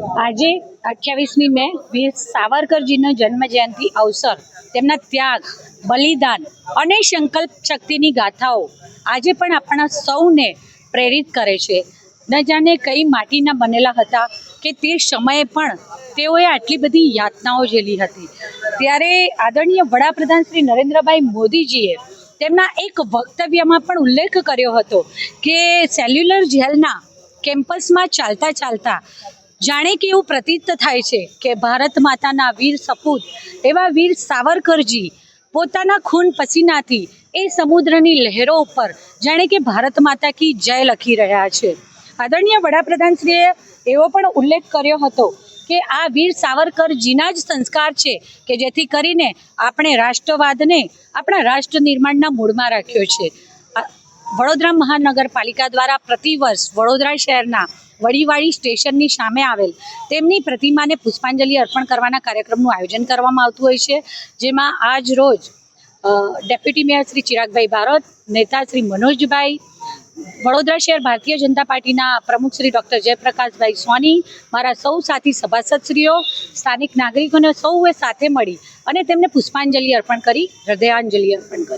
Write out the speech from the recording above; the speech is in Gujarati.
આજે 28મી મે વીર સાવરકરજીનો જન્મજયંતિ અવસર તેમના ત્યાગ, બલિદાન અને સંકલ્પ શક્તિની ગાથાઓ આજે પણ આપણા સૌને પ્રેરિત કરે છે. ન જાણે કઈ માટીના બનેલા હતા કે તે સમયે પણ તેઓએ આટલી બધી યાતનાઓ ઝેલી હતી. ત્યારે આદરણીય વડાપ્રધાન શ્રી નરેન્દ્રભાઈ મોદીજીએ તેમના એક વક્તવ્યમાં પણ ઉલ્લેખ કર્યો હતો કે સેલ્યુલર જેલના કેમ્પસમાં ચાલતા ચાલતા જાણે કે એવું પ્રતીત થાય છે કે ભારત માતાના વીર સપૂત એવા વીર સાવરકરજી પોતાના ખૂન પસીનાથી એ સમુદ્રની લહેરો ઉપર જાણે કે ભારત માતા કી જય લખી રહ્યા છે. આદરણીય વડાપ્રધાનશ્રીએ એવો પણ ઉલ્લેખ કર્યો હતો કે આ વીર સાવરકરજીના જ સંસ્કાર છે કે જેથી કરીને આપણે રાષ્ટ્રવાદને આપણા રાષ્ટ્ર નિર્માણના મૂળમાં રાખ્યો છે. વડોદરા મહાનગરપાલિકા દ્વારા પ્રતિવર્ષ વડોદરા શહેરના વડીવાડી સ્ટેશનની સામે આવેલ તેમની પ્રતિમાને પુષ્પાંજલિ અર્પણ કરવાના કાર્યક્રમનું આયોજન કરવામાં આવતું હોય છે, જેમાં આજ રોજ ડેપ્યુટી મેયર શ્રી ચિરાગભાઈ બારોટ, નેતા શ્રી મનોજભાઈ, વડોદરા શહેર ભારતીય જનતા પાર્ટીના પ્રમુખ શ્રી ડૉક્ટર જયપ્રકાશભાઈ સોની, મારા સૌ સાથી સભાસદશ્રીઓ, સ્થાનિક નાગરિકોને સૌએ સાથે મળી અને તેમને પુષ્પાંજલિ અર્પણ કરી, હૃદયાંજલિ અર્પણ કરી.